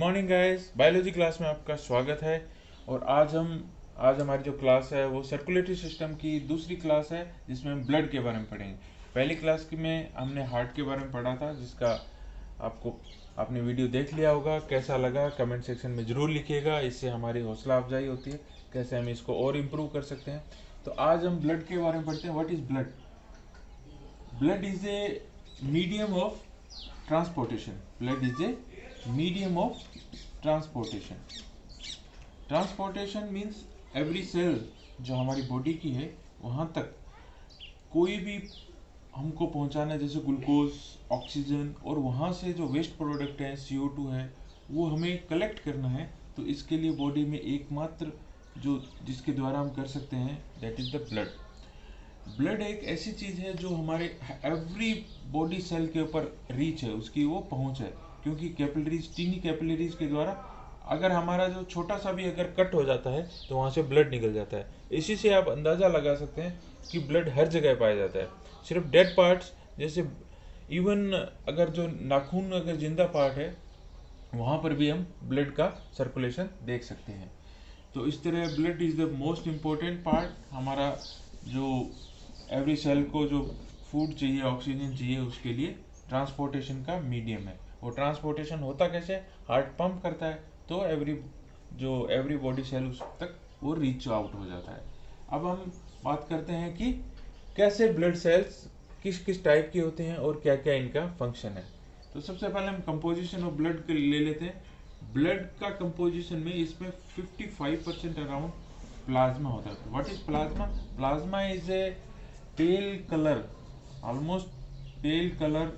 Morning guys, biology class में आपका स्वागत है। और आज हमारी जो क्लास है वो सर्कुलेटरी सिस्टम की दूसरी क्लास है, जिसमें हम ब्लड के बारे में पढ़ेंगे। पहली क्लास में हमने हार्ट के बारे में पढ़ा था, जिसका आपने वीडियो देख लिया होगा। कैसा लगा कमेंट सेक्शन में ज़रूर लिखिएगा, इससे हमारी हौसला अफजाई होती है कैसे हम इसको और इम्प्रूव कर सकते हैं। तो आज हम ब्लड के बारे में पढ़ते हैं। What is blood? Blood is a medium of transportation. Blood is a medium of transportation. Transportation means every cell जो हमारी बॉडी की है वहाँ तक कोई भी हमको पहुँचाना है, जैसे ग्लूकोज, ऑक्सीजन, और वहाँ से जो वेस्ट प्रोडक्ट है CO2 है वो हमें कलेक्ट करना है। तो इसके लिए बॉडी में एकमात्र जो जिसके द्वारा हम कर सकते हैं that is the blood. Blood एक ऐसी चीज़ है जो हमारे एवरी बॉडी सेल के ऊपर रीच है, उसकी वो पहुंच है, क्योंकि कैपिलरीज, टीनी कैपिलरीज के द्वारा अगर हमारा जो छोटा सा भी अगर कट हो जाता है तो वहाँ से ब्लड निकल जाता है। इसी से आप अंदाज़ा लगा सकते हैं कि ब्लड हर जगह पाया जाता है। सिर्फ डेड पार्ट्स, जैसे इवन अगर जो नाखून अगर जिंदा पार्ट है वहाँ पर भी हम ब्लड का सर्कुलेशन देख सकते हैं। तो इस तरह blood is the most important part. हमारा जो एवरी सेल को जो फूड चाहिए, ऑक्सीजन चाहिए, उसके लिए ट्रांसपोर्टेशन का मीडियम है। और ट्रांसपोर्टेशन होता कैसे? हार्ट पंप करता है तो एवरी बॉडी सेल उस तक वो रीच आउट हो जाता है। अब हम बात करते हैं कि कैसे ब्लड सेल्स किस किस टाइप के होते हैं और क्या क्या इनका फंक्शन है। तो सबसे पहले हम कंपोजिशन ऑफ ब्लड ले लेते हैं। ब्लड का कंपोजिशन में इसमें 55% अराउंड प्लाज्मा होता है। What is plasma? Plasma is a pail colour, almost pail colour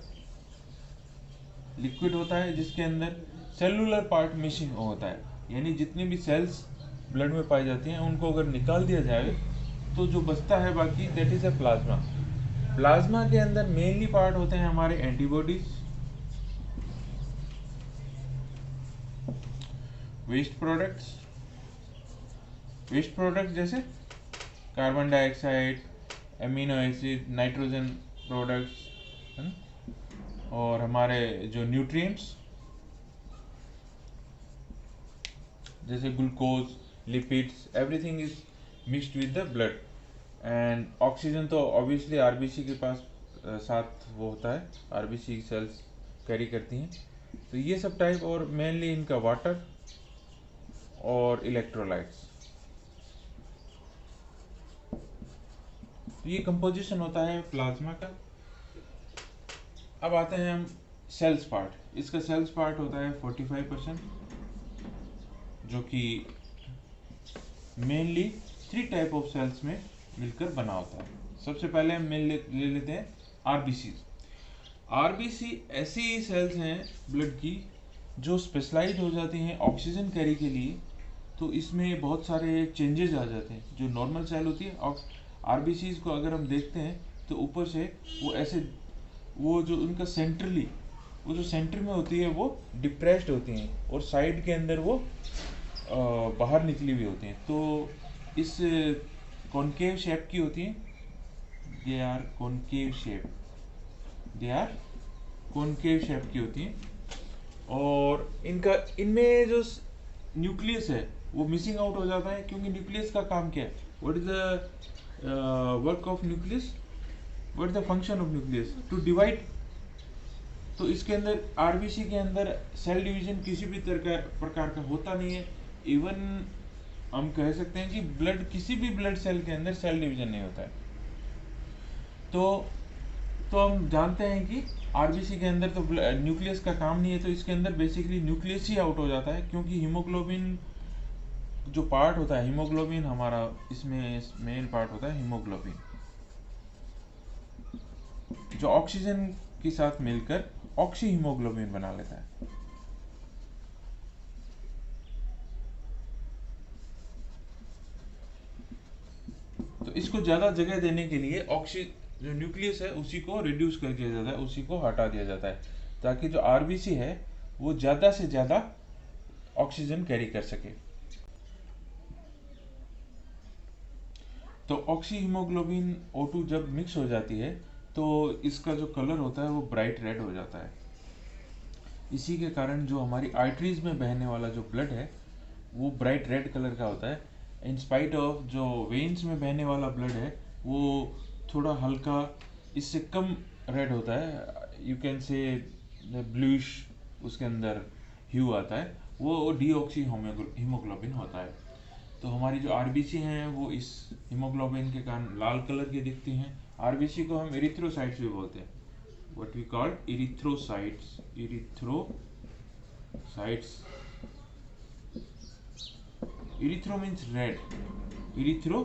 liquid होता है, जिसके अंदर सेलुलर पार्ट मिसिंग होता है। यानी जितनी भी सेल्स ब्लड में पाई जाती हैं उनको अगर निकाल दिया जाए तो जो बचता है बाकी, that is a plasma. Plasma के अंदर मेनली पार्ट होते हैं हमारे एंटीबॉडीज, वेस्ट प्रोडक्ट्स जैसे carbon dioxide, amino acid, nitrogen products, और हमारे जो न्यूट्रिएंट्स जैसे glucose, lipids, everything is mixed with the blood. And oxygen तो ऑब्वियसली आरबीसी के पास साथ वो होता है, आरबीसी सेल्स कैरी करती हैं। तो ये सब टाइप, और मेनली इनका वाटर और इलेक्ट्रोलाइट्स। तो ये कंपोजिशन होता है प्लाज्मा का। अब आते हैं हम सेल्स पार्ट। इसका सेल्स पार्ट होता है 45%, जो कि मेनली 3 टाइप ऑफ सेल्स में मिलकर बना होता है। सबसे पहले हम ले लेते हैं आरबीसी। आरबीसी ऐसी सेल्स हैं ब्लड की जो स्पेशलाइज हो जाती हैं ऑक्सीजन कैरी के लिए। तो इसमें बहुत सारे चेंजेस आ जाते हैं। जो नॉर्मल सेल होती है, आरबीसी को अगर हम देखते हैं तो ऊपर से वो ऐसे, वो जो उनका सेंट्रली, वो जो सेंटर में होती है वो डिप्रेस्ड होती हैं, और साइड के अंदर वो बाहर निकली हुई होती हैं। तो इस कॉनकेव शेप की होती हैं, दे आर कॉनकेव शेप की होती हैं। और इनमें जो न्यूक्लियस है वो मिसिंग आउट हो जाता है, क्योंकि न्यूक्लियस का काम क्या है? What is the work of nucleus? What is the function of nucleus? To divide. तो इसके अंदर आरबीसी के अंदर सेल डिवीजन किसी भी प्रकार का होता नहीं है। इवन हम कह सकते हैं कि किसी भी ब्लड सेल के अंदर सेल डिवीजन नहीं होता है। तो हम जानते हैं कि आरबीसी के अंदर तो न्यूक्लियस का काम नहीं है, तो इसके अंदर बेसिकली न्यूक्लियस ही आउट हो जाता है। क्योंकि हीमोग्लोबिन जो पार्ट होता है, हीमोग्लोबिन हमारा इसमें मेन पार्ट होता है हीमोग्लोबिन, जो ऑक्सीजन के साथ मिलकर ऑक्सी हीमोग्लोबिन बना लेता है। तो इसको ज्यादा जगह देने के लिए जो न्यूक्लियस है उसी को रिड्यूस कर दिया जाता है, उसी को हटा दिया जाता है, ताकि जो आरबीसी है वो ज्यादा से ज्यादा ऑक्सीजन कैरी कर सके। तो ऑक्सी हीमोग्लोबिन O2 जब मिक्स हो जाती है तो इसका जो कलर होता है वो ब्राइट रेड हो जाता है। इसी के कारण जो हमारी आर्टरीज में बहने वाला जो ब्लड है वो ब्राइट रेड कलर का होता है, इन स्पाइट ऑफ जो वेन्स में बहने वाला ब्लड है वो थोड़ा हल्का इससे कम रेड होता है, यू कैन से ब्लूइश उसके अंदर ह्यू आता है, वो डीऑक्सी हीमोग्लोबिन होता है। तो हमारी जो आरबीसी हैं वो इस हीमोग्लोबिन के कारण लाल कलर की दिखती हैं। आरबीसी को हम एरिथ्रोसाइट्स भी बोलते हैं, what we call erythrocytes. Erythrocytes, erythro means red, erythro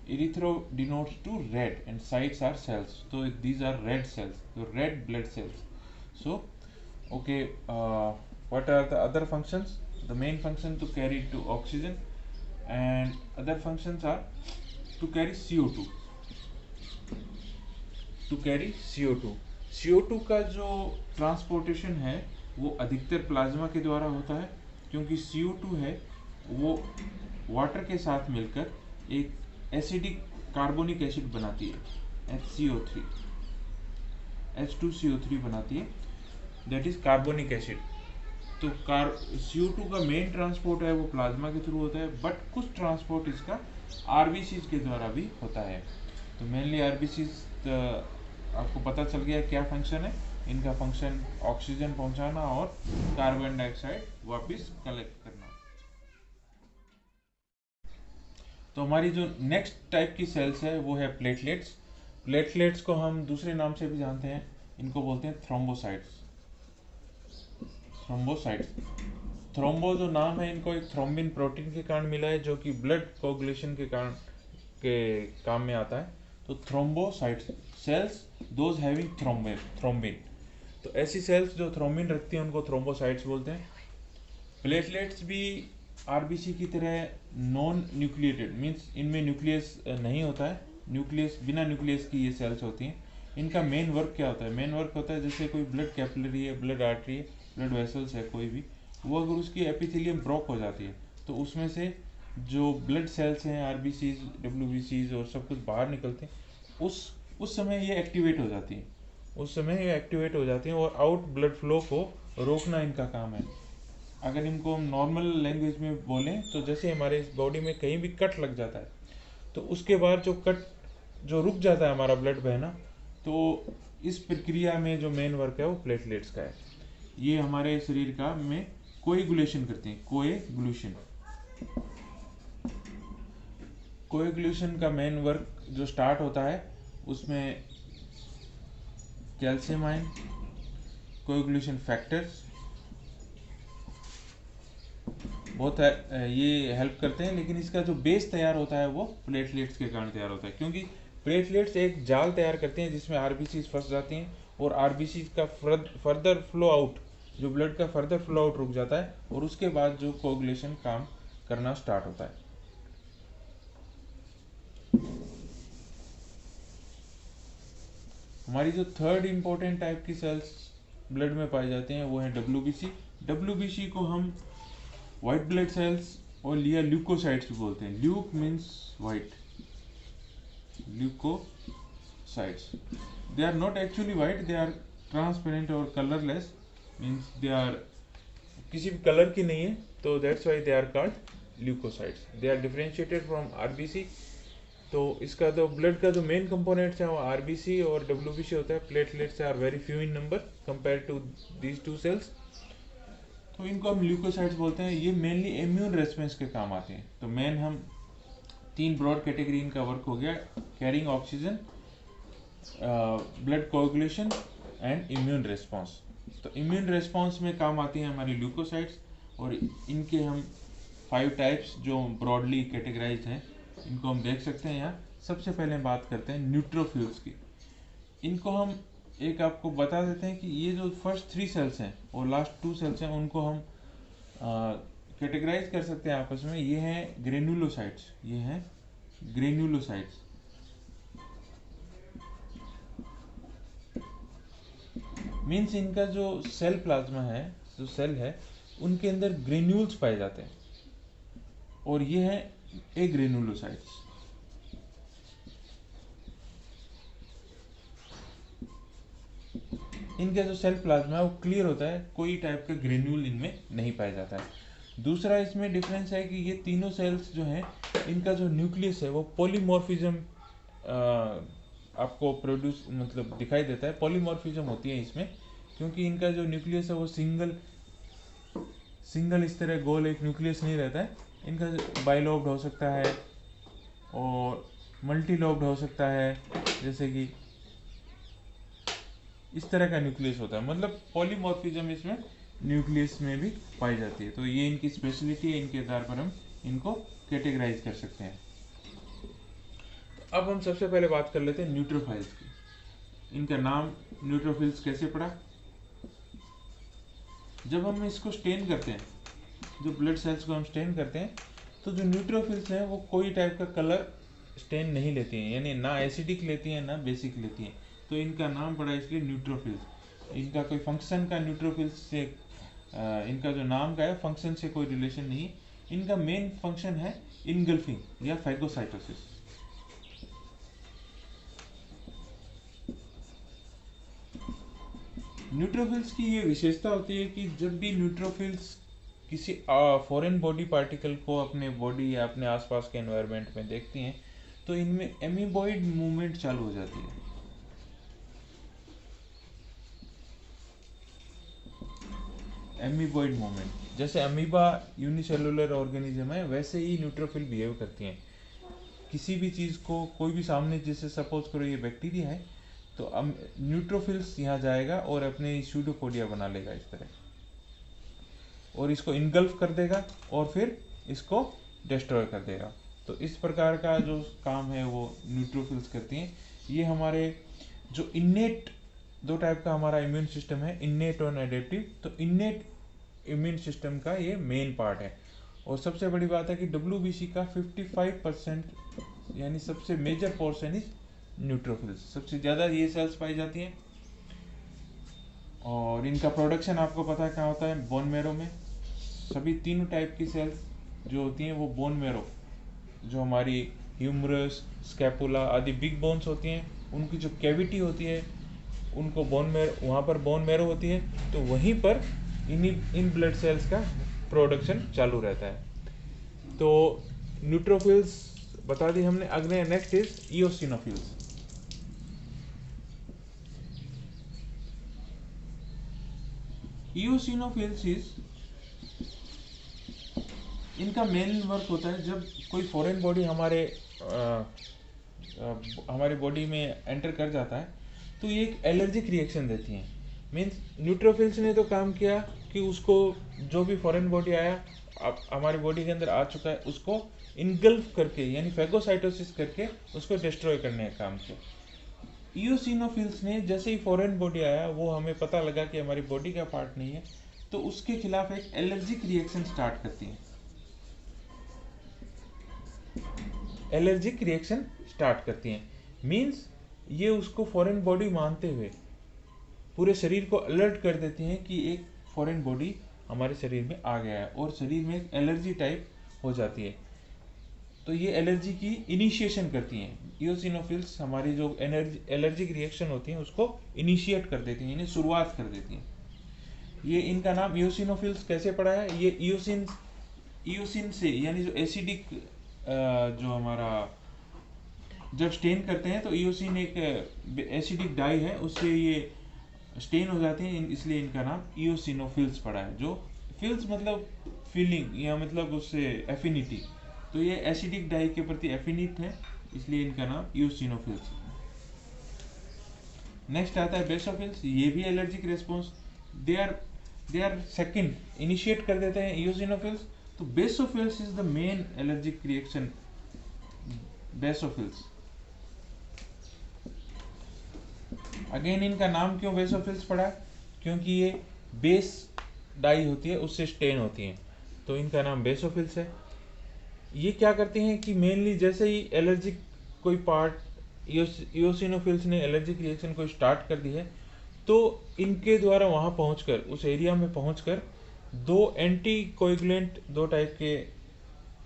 erythro denotes to red and sites are cells, so these are red cells, so red blood cells. So okay, what are the other functions? The main function to carry to oxygen, and other functions are to carry CO2, to carry CO2। CO2 का जो transportation है वो अधिकतर plasma के द्वारा होता है, क्योंकि CO2 है वो वाटर के साथ मिलकर एक एसिडिक कार्बोनिक एसिड बनाती है, HCO3, H2CO3 बनाती है, दैट इज कार्बोनिक एसिड। तो CO2 का मेन ट्रांसपोर्ट है वो प्लाज्मा के थ्रू होता है, बट कुछ ट्रांसपोर्ट इसका आरबीसीज के द्वारा भी होता है। तो मेनली आरबीसीज आपको पता चल गया क्या फंक्शन है इनका। फंक्शन ऑक्सीजन पहुंचाना और कार्बन डाइऑक्साइड वापस कलेक्ट करना। तो हमारी जो नेक्स्ट टाइप की सेल्स है वो है प्लेटलेट्स। प्लेटलेट्स को हम दूसरे नाम से भी जानते हैं, इनको बोलते हैं थ्रोम्बोसाइट्स। थ्रोम्बोसाइट्स, थ्रोम्बो जो नाम है इनको एक थ्रोम्बिन प्रोटीन के कारण मिला है जो कि ब्लड कोगुलेशन के कारण के काम में आता है। तो thrombocytes cells those having thrombin, तो ऐसी सेल्स जो थ्रोम्बिन रखती हैं उनको थ्रोम्बोसाइट्स बोलते हैं। प्लेटलेट्स भी आरबीसी की तरह नॉन न्यूक्लिएटेड, मीन्स इनमें न्यूक्लियस नहीं होता है, न्यूक्लियस बिना न्यूक्लियस की ये सेल्स होती हैं। इनका मेन वर्क क्या होता है? मेन वर्क होता है जैसे कोई ब्लड कैपिलरी है, ब्लड आर्टरी है, ब्लड वेसल्स है कोई भी, वो अगर उसकी एपिथेलियम ब्रोक हो जाती है तो उसमें से जो ब्लड सेल्स हैं, आरबीसीज, डब्ल्यूबीसीज और सब कुछ बाहर निकलते हैं। उस समय ये एक्टिवेट हो जाती हैं, उस समय ये एक्टिवेट हो जाती हैं और आउट ब्लड फ्लो को रोकना इनका काम है। अगर इनको हम नॉर्मल लैंग्वेज में बोलें तो जैसे हमारे इस बॉडी में कहीं भी कट लग जाता है तो उसके बाद जो रुक जाता है हमारा ब्लड बहना, तो इस प्रक्रिया में जो मेन वर्क है वो प्लेटलेट्स का है। ये हमारे शरीर का में कोएगुलेशन करते हैं, कोएगुलेशन का मेन वर्क जो स्टार्ट होता है उसमें कैल्शियम आयन, कोएगुलेशन फैक्टर्स बहुत है, ये हेल्प करते हैं, लेकिन इसका जो बेस तैयार होता है वो प्लेटलेट्स के कारण तैयार होता है, क्योंकि प्लेटलेट्स एक जाल तैयार करते हैं जिसमें आरबीसीज फंस जाती हैं और आरबीसीज का फर्दर फ्लो आउट, जो ब्लड का फर्दर फ्लो आउट रुक जाता है और उसके बाद जो कोगुलेशन काम करना स्टार्ट होता है। हमारी जो थर्ड इंपॉर्टेंट टाइप की सेल्स ब्लड में पाई जाती हैं वो है डब्ल्यूबीसी। डब्ल्यूबीसी को हम व्हाइट ब्लड सेल्स और लिया ल्यूकोसाइट्स भी बोलते हैं। Leuco means white, leucocytes, they are not actually white, they are transparent और कलरलेस, मीन्स दे आर किसी भी कलर की नहीं है, तो that's why they are called leucocytes. They are differentiated from RBC. तो इसका जो ब्लड का जो मेन कंपोनेंट्स है वो आरबीसी और डब्ल्यूबीसी होता है। Platelets are very few in number compare to these two cells, तो इनको हम ल्यूकोसाइट्स बोलते हैं। ये मेनली इम्यून रेस्पॉन्स के काम आते हैं। तो मेन हम तीन ब्रॉड कैटेगरी इनका वर्क हो गया, carrying oxygen, blood coagulation and immune response. तो इम्यून रेस्पॉन्स में काम आती हैं हमारी ल्यूकोसाइट्स, और इनके हम 5 टाइप्स जो ब्रॉडली कैटेगराइज हैं इनको हम देख सकते हैं यहाँ। सबसे पहले बात करते हैं न्यूट्रोफिल्स की। इनको हम एक आपको बता देते हैं कि ये जो फर्स्ट 3 सेल्स हैं और लास्ट 2 सेल्स हैं उनको हम कैटेगराइज कर सकते हैं आपस में। ये हैं ग्रेन्युलोसाइट्स, ये हैं ग्रेन्युलोसाइट्स। मीन्स इनका जो सेल प्लाज्मा है, जो सेल है उनके अंदर ग्रेन्यूल्स पाए जाते हैं, और ये हैं एग्रेनुलोसाइट्स। इनका जो सेल प्लाज्मा है वो क्लियर होता है, कोई टाइप का ग्रेन्यूल इनमें नहीं पाया जाता है। दूसरा इसमें डिफरेंस है कि ये तीनों सेल्स जो हैं इनका जो न्यूक्लियस है वो पॉलीमॉर्फिज्म आपको प्रोड्यूस मतलब दिखाई देता है, पॉलीमॉर्फिज्म होती है इसमें, क्योंकि इनका जो न्यूक्लियस है वो सिंगल इस तरह गोल एक न्यूक्लियस नहीं रहता है। इनका बाइलोब्ड हो सकता है और मल्टी लोब्ड हो सकता है, जैसे कि इस तरह का न्यूक्लियस होता है, मतलब पॉलीमॉर्फिज्म इसमें न्यूक्लियस में भी पाई जाती है। तो ये इनकी स्पेशलिटी है, इनके आधार पर हम इनको कैटेगराइज कर सकते हैं। तो अब हम सबसे पहले बात कर लेते हैं न्यूट्रोफाइल्स की। इनका नाम न्यूट्रोफिल्स कैसे पड़ा? जब हम इसको स्टेन करते हैं, जो ब्लड सेल्स को हम स्टेन करते हैं, तो जो न्यूट्रोफिल्स हैं वो कोई टाइप का कलर स्टेन नहीं लेती हैं, यानी ना एसिडिक लेती हैं ना बेसिक लेती हैं, तो इनका नाम पड़ा इसलिए न्यूट्रोफिल्स। इनका कोई फंक्शन का न्यूट्रोफिल्स से इनका जो नाम का है फंक्शन से कोई रिलेशन नहीं। इनका मेन फंक्शन है इनगल्फिंग या फैगोसाइटोसिस। न्यूट्रोफिल्स की ये विशेषता होती है कि जब भी न्यूट्रोफिल्स किसी फॉरेन बॉडी पार्टिकल को अपने बॉडी या अपने आसपास के एनवायरनमेंट में देखती हैं, तो इनमें एमीबॉइड मूवमेंट चालू हो जाती है। एमीबॉइड मूवमेंट, जैसे अमीबा यूनिसेलुलर ऑर्गेनिज्म है, वैसे ही न्यूट्रोफिल बिहेव करती हैं। किसी भी चीज़ को कोई भी सामने, जैसे सपोज करो ये बैक्टीरिया है, तो न्यूट्रोफिल्स यहाँ जाएगा और अपने स्यूडोपोडिया बना लेगा इस तरह, और इसको इनगल्फ कर देगा और फिर इसको डिस्ट्रॉय कर देगा। तो इस प्रकार का जो काम है वो न्यूट्रोफिल्स करती हैं। ये हमारे जो इन्नेट दो टाइप का हमारा इम्यून सिस्टम है, इन्नेट और एडेप्टिव। तो इन्नेट इम्यून सिस्टम का ये मेन पार्ट है। और सबसे बड़ी बात है कि WBC का 55% यानी सबसे मेजर पोर्शन इज न्यूट्रोफिल्स, सबसे ज़्यादा ये सेल्स पाई जाती हैं। और इनका प्रोडक्शन आपको पता है कहाँ होता है? बोन मेरो में। सभी तीनों टाइप की सेल्स जो होती हैं वो बोन मेरो, जो हमारी ह्यूमरस, स्कैपुला आदि बिग बोन्स होती हैं, उनकी जो कैविटी होती है उनको बोन मेरो, वहाँ पर बोन मेरो होती है, तो वहीं पर इन ब्लड सेल्स का प्रोडक्शन चालू रहता है। तो न्यूट्रोफिल्स बता दी हमने। अगले next is eosinophils. Eosinophils is, इनका मेन वर्क होता है जब कोई फॉरेन बॉडी हमारे बॉडी में एंटर कर जाता है, तो ये एक एलर्जिक रिएक्शन देती हैं। मीन्स न्यूट्रोफिल्स ने तो काम किया कि उसको जो भी फॉरेन बॉडी आया अब हमारी बॉडी के अंदर आ चुका है, उसको इनगल्फ करके यानी फैगोसाइटोसिस करके उसको डिस्ट्रॉय करने का काम किया। इओसिनोफिल्स ने जैसे ही फॉरेन बॉडी आया, वो हमें पता लगा कि हमारी बॉडी का पार्ट नहीं है, तो उसके खिलाफ एक एलर्जिक रिएक्शन स्टार्ट करती हैं। एलर्जिक रिएक्शन स्टार्ट करती हैं मीन्स ये उसको फॉरेन बॉडी मानते हुए पूरे शरीर को अलर्ट कर देती हैं कि एक फॉरेन बॉडी हमारे शरीर में आ गया है, और शरीर में एक एलर्जी टाइप हो जाती है। तो ये एलर्जी की इनिशिएशन करती हैं। इओसिनोफिल्स हमारी जो एलर्जिक रिएक्शन होती हैं उसको इनिशिएट कर देती हैं, यानी शुरुआत कर देती हैं। ये इनका नाम इओसिनोफिल्स कैसे पड़ा है? ये इओसिन से, यानी जो एसिडिक जो हमारा जब स्टेन करते हैं तो इओसिन एक एसिडिक डाई है, उससे ये स्टेन हो जाते हैं, इसलिए इनका नाम इओसिनोफिल्स पड़ा है। जो फिल्स मतलब फीलिंग या मतलब उससे एफिनिटी, तो ये एसिडिक डाई के प्रति एफिनिट है, इसलिए इनका नाम इओसिनोफिल्स। नेक्स्ट आता है बेसोफिल्स। ये भी allergic response they are second initiate कर देते हैं इओसिनोफिल्स। तो basophils is the main allergic reaction. Basophils, again इनका नाम क्यों बेसोफिल्स पड़ा? क्योंकि ये बेस डाई होती है उससे स्टेन होती हैं, तो इनका नाम बेसोफिल्स है। ये क्या करते हैं कि मेनली जैसे ही एलर्जिक कोई पार्ट इओसिनोफिल्स ने एलर्जिक रिएक्शन को स्टार्ट कर दी है, तो इनके द्वारा वहाँ पहुँचकर उस एरिया में पहुँचकर दो एंटी कोएगुलेंट दो टाइप के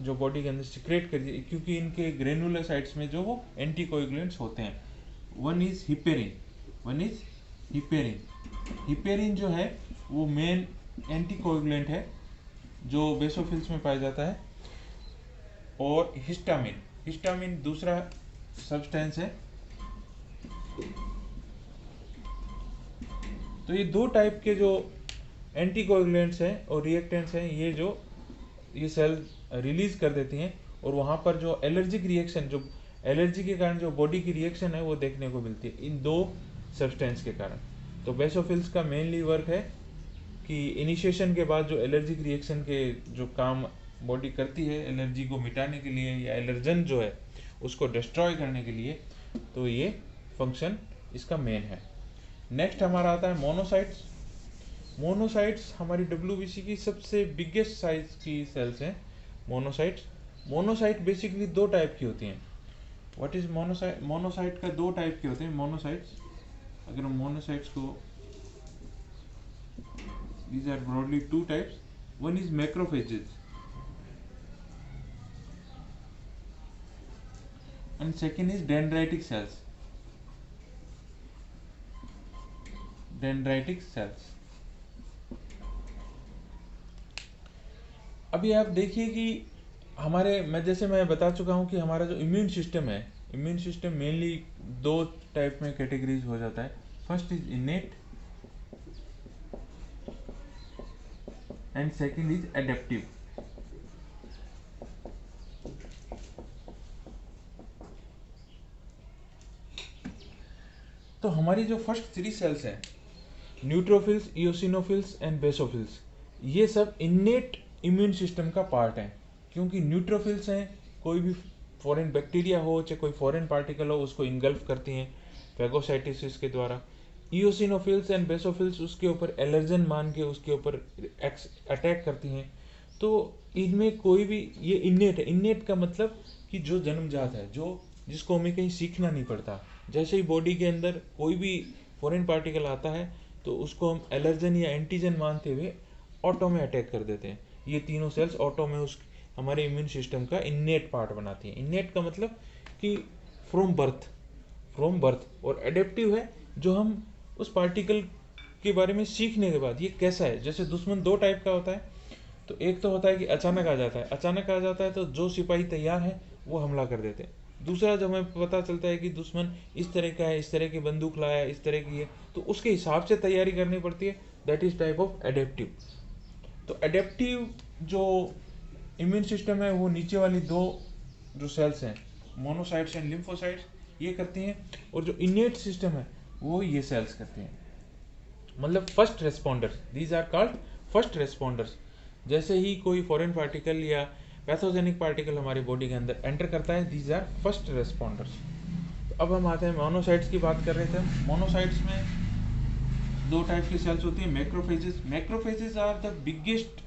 जो बॉडी के अंदर सिक्रेट कर दिए, क्योंकि इनके ग्रेनुलोसाइट्स में जो वो एंटी कोएगुलेंट्स होते हैं। वन इज हिपेरिन हिपेरिन जो है वो मेन एंटीकोगुलेंट है जो बेसोफिल्स में पाया जाता है, और हिस्टामिन, हिस्टामिन दूसरा सब्सटेंस है। तो ये दो टाइप के जो एंटीकोगुलेंट्स हैं और रिएक्टेंट्स हैं, ये सेल रिलीज कर देती हैं, और वहाँ पर जो एलर्जिक रिएक्शन, जो एलर्जी के कारण जो बॉडी की रिएक्शन है वो देखने को मिलती है इन दो सब्सटेंस के कारण। तो बेसोफिल्स का मेनली वर्क है कि इनिशिएशन के बाद जो एलर्जिक रिएक्शन के जो काम बॉडी करती है एलर्जी को मिटाने के लिए या एलर्जन जो है उसको डिस्ट्रॉय करने के लिए, तो ये फंक्शन इसका मेन है। नेक्स्ट हमारा आता है मोनोसाइट्स। मोनोसाइट्स हमारी डब्ल्यूबीसी की सबसे बिगेस्ट साइज की सेल्स हैं मोनोसाइट्स। मोनोसाइट बेसिकली दो टाइप की होती हैं। What is monocyte? मोनोसाइट का दो टाइप के होते हैं मोनोसाइट्स। अगर हम मोनोसाइट्स को, these are broadly two types. One is macrophages and second is dendritic cells. Dendritic cells. अभी आप देखिए कि जैसे मैं बता चुका हूँ कि हमारा जो इम्यून सिस्टम है, इम्यून सिस्टम मेनली दो टाइप में कैटेगरीज हो जाता है। First is इनेट and second is adaptive. तो हमारी जो फर्स्ट थ्री सेल्स हैं, न्यूट्रोफिल्स, इओसिनोफिल्स एंड बेसोफिल्स, ये सब इनेट इम्यून सिस्टम का पार्ट है। क्योंकि न्यूट्रोफिल्स हैं, कोई भी फॉरेन बैक्टीरिया हो चाहे कोई फॉरेन पार्टिकल हो उसको इनगल्फ करती हैं फैगोसाइटोसिस के द्वारा। इओसिनोफिल्स एंड बेसोफिल्स उसके ऊपर एलर्जन मान के उसके ऊपर अटैक करती हैं। तो इनमें कोई भी, ये इनेट है। इनेट का मतलब कि जो जन्मजात है, जो जिसको हमें कहीं सीखना नहीं पड़ता। जैसे ही बॉडी के अंदर कोई भी फॉरेन पार्टिकल आता है तो उसको हम एलर्जन या एंटीजन मानते हुए ऑटो में अटैक कर देते हैं। ये तीनों सेल्स ऑटो में उस हमारे इम्यून सिस्टम का इनेट पार्ट बनाती हैं। इनेट का मतलब कि फ्रॉम बर्थ, और एडेप्टिव है जो हम उस पार्टिकल के बारे में सीखने के बाद ये कैसा है। जैसे दुश्मन दो टाइप का होता है, तो एक तो होता है कि अचानक आ जाता है, अचानक आ जाता है तो जो सिपाही तैयार है वो हमला कर देते हैं। दूसरा जब हमें पता चलता है कि दुश्मन इस तरह का है, इस तरह की बंदूक लाया है, इस तरह की है, तो उसके हिसाब से तैयारी करनी पड़ती है। That is type of adaptive. तो एडेप्टिव जो इम्यून सिस्टम है वो नीचे वाली दो जो सेल्स हैं, मोनोसाइट्स एंड लिम्फोसाइट्स, ये करती हैं, और जो इनेट सिस्टम है वो ये सेल्स करती हैं। मतलब first responders, these are called first responders. जैसे ही कोई फॉरेन पार्टिकल या पैथोजेनिक पार्टिकल हमारी बॉडी के अंदर एंटर करता है, दीज आर फर्स्ट रेस्पॉन्डर्स। तो अब हम आते हैं मोनोसाइट्स की बात कर रहे थे। मोनोसाइट्स में दो टाइप की सेल्स होती हैं, macrophages. Macrophages are the biggest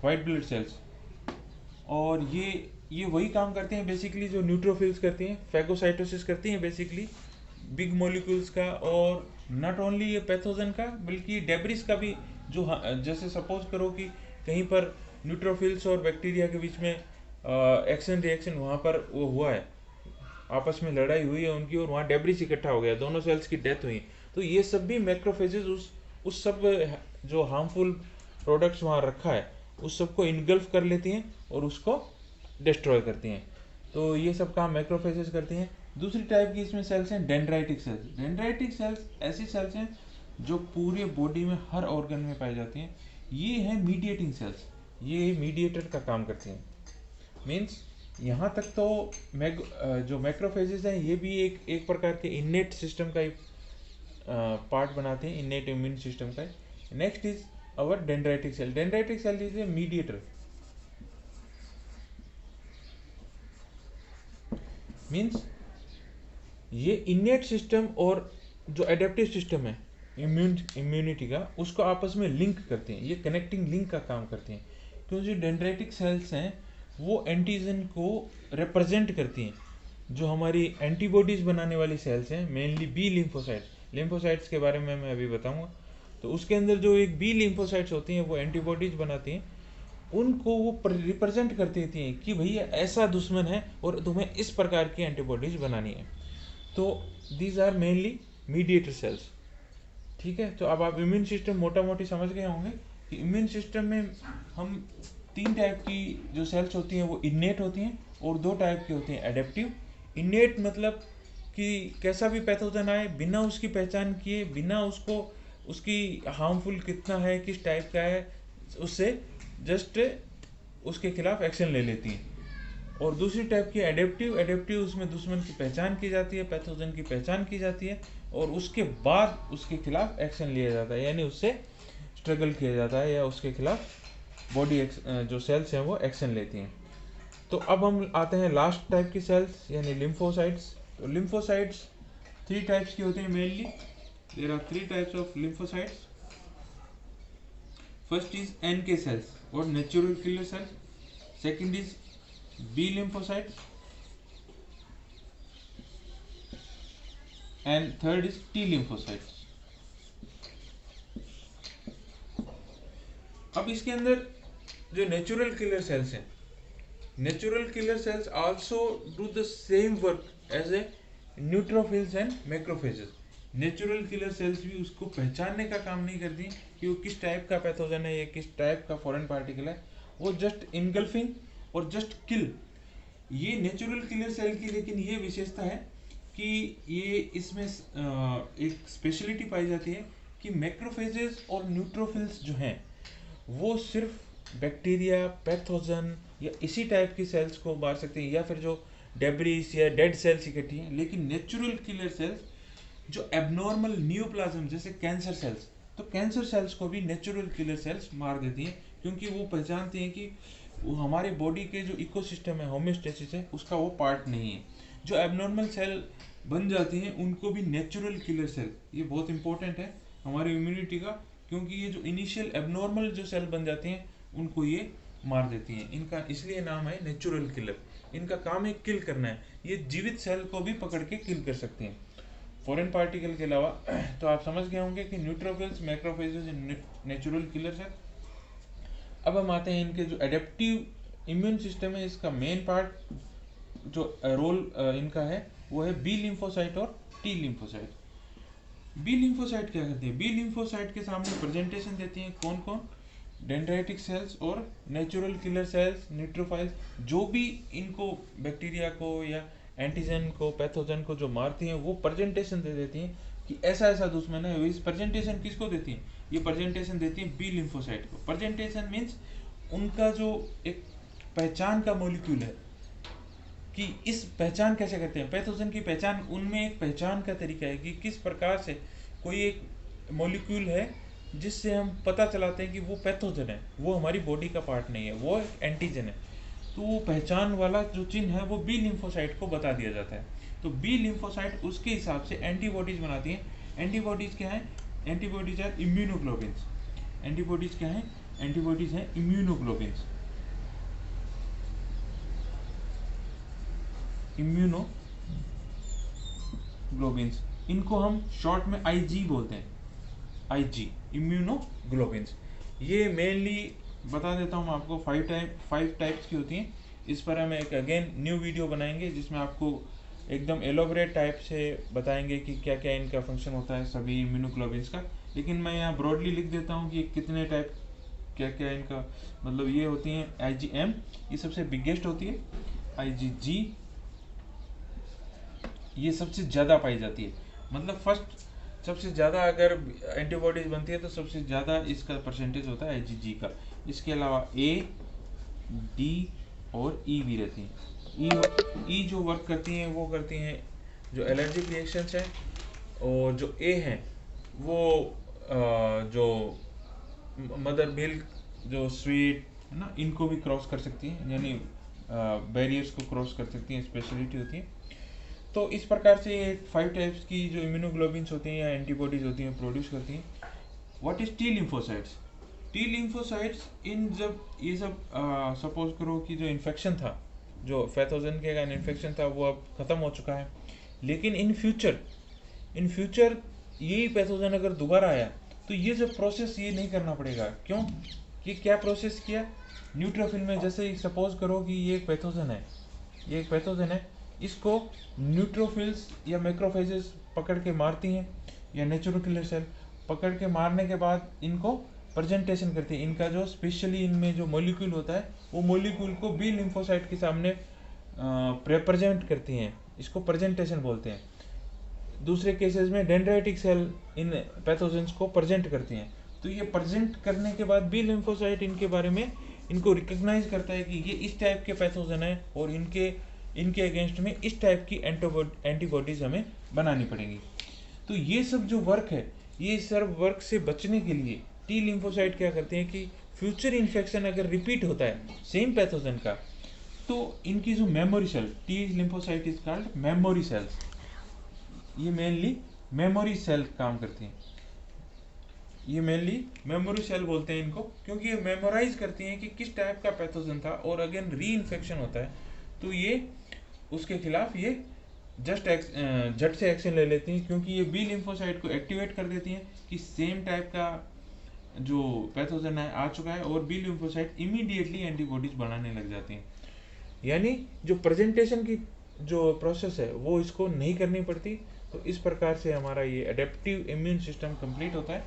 white blood cells, और ये वही काम करते हैं बेसिकली जो न्यूट्रोफिल्स करती हैं, फैगोसाइटोसिस करती हैं बेसिकली बिग मॉलिक्यूल्स का, और नॉट ओनली ये पैथोजन का बल्कि डेब्रिस का भी। जो जैसे सपोज करो कि कहीं पर न्यूट्रोफिल्स और बैक्टीरिया के बीच में एक्शन रिएक्शन वहाँ पर वो हुआ है, आपस में लड़ाई हुई है उनकी, और वहाँ डेब्रिस इकट्ठा हो गया, दोनों सेल्स की डेथ हुई। तो ये सब भी मैक्रोफेजेस उस सब जो हार्मफुल प्रोडक्ट्स वहाँ रखा है उस सबको इनगल्फ कर लेती हैं और उसको डिस्ट्रॉय करती हैं। तो ये सब काम मैक्रोफेजेस करती हैं। दूसरी टाइप की इसमें सेल्स हैं डेंड्राइटिक सेल्स। डेंड्राइटिक सेल्स ऐसी सेल्स हैं जो पूरे बॉडी में हर ऑर्गन में पाई जाती हैं। ये हैं मीडिएटिंग सेल्स, ये मीडिएटर का काम करती हैं। मीन्स यहाँ तक तो जो मैक्रोफेजेस हैं ये भी एक प्रकार के इनेट सिस्टम का ही पार्ट बनाते हैं, इनेट इम्यून सिस्टम का। Next is our dendritic cell. Dendritic cell is a mediator. Means ये innate सिस्टम और जो एडेप्टिव सिस्टम है इम्यूनिटी का, उसको आपस में लिंक करते हैं। ये कनेक्टिंग लिंक का काम करते हैं, क्योंकि जो डेंड्राइटिक सेल्स हैं वो एंटीजन को रिप्रेजेंट करती हैं। जो हमारी एंटीबॉडीज बनाने वाली सेल्स हैं, मेनली बी लिम्फोसाइट्स, लिम्फोसाइट्स के बारे में मैं अभी बताऊंगा। तो उसके अंदर जो एक बी लिम्फोसाइट्स होती हैं वो एंटीबॉडीज बनाती हैं, उनको वो रिप्रेजेंट कर देती हैं कि भैया ऐसा दुश्मन है और तुम्हें इस प्रकार की एंटीबॉडीज बनानी है। तो these are mainly mediator cells. ठीक है, तो अब आप इम्यून सिस्टम मोटा मोटी समझ गए होंगे कि इम्यून सिस्टम में हम 3 टाइप की जो सेल्स होती हैं वो इन्नेट होती हैं और 2 टाइप की होती हैं एडेप्टिव। इन्नेट मतलब कि कैसा भी पैथोजन आए बिना उसकी पहचान किए, बिना उसको उसकी हार्मफुल कितना है, किस टाइप का है, उससे जस्ट उसके खिलाफ एक्शन ले लेती हैं। और दूसरी टाइप की एडेप्टिव, एडेप्टिव उसमें दुश्मन की पहचान की जाती है, पैथोजन की पहचान की जाती है और उसके बाद उसके खिलाफ एक्शन लिया जाता है, यानी उससे स्ट्रगल किया जाता है या उसके खिलाफ बॉडी जो सेल्स हैं वो एक्शन लेती हैं। तो अब हम आते हैं लास्ट टाइप की सेल्स यानी लिम्फोसाइट्स। तो लिम्फोसाइट्स 3 टाइप्स की होती हैं mainly. There are 3 types of lymphocytes. First is NK cells or natural killer cells. Second is B lymphocytes and third is T lymphocytes. अब इसके अंदर जो नेचुरल किलर सेल्स हैं, natural killer cells also do the same work as a neutrophils and macrophages. Natural killer cells भी उसको पहचानने का काम नहीं करती कि वो किस टाइप का पैथोजन है या किस टाइप का फॉरेन पार्टिकल है, वो जस्ट इनगल्फिंग और जस्ट किल। ये नेचुरल किलर सेल की लेकिन ये विशेषता है कि ये इसमें एक स्पेशलिटी पाई जाती है कि मैक्रोफेजेस और न्यूट्रोफिल्स जो हैं वो सिर्फ बैक्टीरिया, पैथोजन या इसी टाइप की सेल्स को मार सकते हैं या फिर जो डेब्रिस या डेड सेल्स इकट्ठी हैं। लेकिन नेचुरल किलर सेल्स जो एबनॉर्मल न्यूप्लाज्म जैसे कैंसर सेल्स, तो कैंसर सेल्स को भी नेचुरल किलर सेल्स मार देती हैं क्योंकि वो पहचानती हैं कि वो हमारे बॉडी के जो इकोसिस्टम है, होम्योस्टेसिस है, उसका वो पार्ट नहीं है। जो एबनॉर्मल सेल बन जाती हैं उनको भी नेचुरल किलर सेल, ये बहुत इंपॉर्टेंट है हमारी इम्यूनिटी का, क्योंकि ये जो इनिशियल एबनॉर्मल जो सेल बन जाती हैं उनको ये मार देती हैं। इनका इसलिए नाम है नेचुरल किलर। इनका काम है किल करना है। ये जीवित सेल को भी पकड़ के किल कर सकती हैं फॉरेन पार्टिकल के अलावा। तो आप समझ गए होंगे कि न्यूट्रोफिल्स, मैक्रोफेजेस, नेचुरल किलर्स है। अब हम आते हैं इनके जो एडेप्टिव इम्यून सिस्टम है, इसका मेन पार्ट जो रोल इनका है वो है बी लिम्फोसाइट और टी लिम्फोसाइट। बी लिम्फोसाइट क्या करती है? बी लिम्फोसाइट के सामने प्रेजेंटेशन देती हैं कौन कौन? डेंड्राइटिक सेल्स और नेचुरल किलर सेल्स, न्यूट्रोफाइल्स, जो भी इनको बैक्टीरिया को या एंटीजन को, पैथोजन को जो मारती हैं वो प्रेजेंटेशन दे देती हैं कि ऐसा ऐसा दुश्मन है। इस प्रेजेंटेशन किसको देती हैं? ये प्रेजेंटेशन देती हैं बी लिम्फोसाइट को। प्रेजेंटेशन मीन्स उनका जो एक पहचान का मॉलिक्यूल है कि इस पहचान कैसे करते हैं पैथोजन की पहचान, उनमें एक पहचान का तरीका है कि किस प्रकार से कोई एक मॉलिक्यूल है जिससे हम पता चलाते हैं कि वो पैथोजन है, वो हमारी बॉडी का पार्ट नहीं है, वो एक एंटीजन है। तो वो पहचान वाला जो चिन्ह है वो बी लिम्फोसाइट को बता दिया जाता है। तो बी लिम्फोसाइट उसके हिसाब से एंटीबॉडीज बनाती हैं। एंटीबॉडीज क्या है? Antibodies are immunoglobins. एंटीबॉडीज क्या है? एंटीबॉडीज हैं इम्यूनोग्लोबिन्स। इम्यूनोग्लोबिन्स, इनको हम शॉर्ट में IG बोलते हैं। IG immunoglobins. ये मेनली बता देता हूँ आपको 5 टाइप्स की होती हैं। इस पर हम एक अगेन न्यू वीडियो बनाएंगे जिसमें आपको एकदम एलोबरेट टाइप से बताएंगे कि क्या क्या इनका फंक्शन होता है सभी इम्यूनोग्लोबिन्स का। लेकिन मैं यहाँ ब्रॉडली लिख देता हूँ कि कितने टाइप, क्या क्या इनका मतलब ये होती हैं। IgM ये सबसे बिगेस्ट होती है। IgG ये सबसे ज़्यादा पाई जाती है, मतलब फर्स्ट सबसे ज़्यादा अगर एंटीबॉडीज बनती है तो सबसे ज़्यादा इसका परसेंटेज होता है IgG का। इसके अलावा A, D और E भी रहती हैं। E जो वर्क करती हैं वो करती हैं जो एलर्जिक रिएक्शंस हैं, और जो A हैं वो जो मदर मिल्क, जो स्वीट है ना, इनको भी क्रॉस कर सकती हैं, यानी बैरियर्स को क्रॉस कर सकती हैं, स्पेशलिटी होती है। तो इस प्रकार से ये 5 टाइप्स की जो इम्यूनोग्लोबिन्स होती हैं या एंटीबॉडीज होती हैं प्रोड्यूस करती हैं। What is T lymphocytes? T lymphocytes इन जब ये सब सपोज करो कि जो इन्फेक्शन था, जो पैथोजन के कारण इन्फेक्शन था वो अब ख़त्म हो चुका है, लेकिन इन फ्यूचर यही पैथोजन अगर दोबारा आया तो ये जो प्रोसेस ये नहीं करना पड़ेगा। क्यों? कि क्या प्रोसेस किया न्यूट्रोफिल में? जैसे सपोज करो कि ये एक पैथोजन है, ये एक पैथोजन है, इसको न्यूट्रोफिल्स या मैक्रोफेजेस पकड़ के मारती हैं या नेचुरल किलर सेल पकड़ के मारने के बाद इनको प्रेजेंटेशन करती है। इनका जो स्पेशली इनमें जो मॉलिक्यूल होता है वो मॉलिक्यूल को बी लिम्फोसाइट के सामने प्रेजेंट करती हैं, इसको प्रेजेंटेशन बोलते हैं। दूसरे केसेस में डेंड्राइटिक सेल इन पैथोजेंस को प्रेजेंट करती हैं। तो ये प्रेजेंट करने के बाद बी लिम्फोसाइट इनके बारे में इनको रिकग्नाइज करता है कि ये इस टाइप के पैथोजन है और इनके अगेंस्ट में इस टाइप की एंटीबॉडीज हमें बनानी पड़ेंगी। तो ये सब जो वर्क है, ये सब वर्क से बचने के लिए टी लिम्फोसाइट क्या करते हैं कि फ्यूचर इन्फेक्शन अगर रिपीट होता है सेम पैथोजन का, तो इनकी जो memory cell, T lymphocyte is called memory cells, ये मेनली मेमोरी सेल काम करती हैं। ये मेनली मेमोरी सेल बोलते हैं इनको, क्योंकि ये मेमोराइज करती हैं कि किस टाइप का पैथोजन था और अगेन री इन्फेक्शन होता है तो ये उसके खिलाफ ये झट से एक्शन ले लेती हैं, क्योंकि ये बी लिम्फोसाइट को एक्टिवेट कर देती हैं कि सेम टाइप का जो पैथोजन है आ चुका है और बी लिम्फोसाइट इमीडिएटली एंटीबॉडीज बनाने लग जाती हैं। यानी जो प्रेजेंटेशन की जो प्रोसेस है वो इसको नहीं करनी पड़ती। तो इस प्रकार से हमारा ये एडेप्टिव इम्यून सिस्टम कंप्लीट होता है।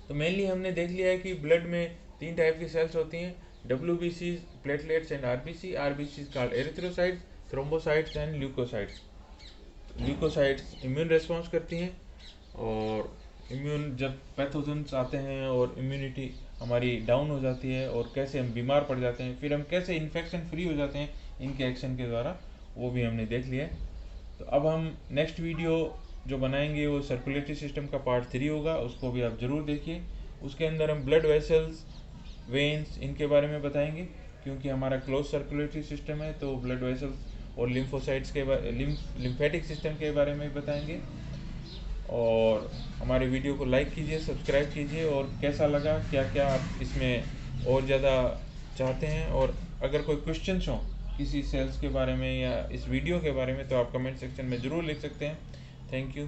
तो मेनली हमने देख लिया है कि ब्लड में 3 टाइप की सेल्स होती हैं, WBC, platelets and RBC। RBC called erythrocytes, thrombocytes and leucocytes. Leucocytes immune response करती हैं और इम्यून जब पैथोजेंस आते हैं और इम्यूनिटी हमारी डाउन हो जाती है और कैसे हम बीमार पड़ जाते हैं, फिर हम कैसे इन्फेक्शन फ्री हो जाते हैं इनके एक्शन के द्वारा, वो भी हमने देख लिया है। तो अब हम नेक्स्ट वीडियो जो बनाएंगे वो सर्कुलेटरी सिस्टम का पार्ट 3 होगा, उसको भी आप ज़रूर देखिए। उसके अंदर हम ब्लड वेसल्स, वेन्स, इनके बारे में बताएंगे, क्योंकि हमारा क्लोज सर्कुलेटरी सिस्टम है तो ब्लड वेसल्स और लिम्फोसाइट्स के लिम्फेटिक सिस्टम के बारे में बताएंगे। और हमारे वीडियो को लाइक कीजिए, सब्सक्राइब कीजिए, और कैसा लगा, क्या क्या आप इसमें और ज़्यादा चाहते हैं, और अगर कोई क्वेश्चंस हों किसी सेल्स के बारे में या इस वीडियो के बारे में तो आप कमेंट सेक्शन में ज़रूर लिख सकते हैं। Thank you.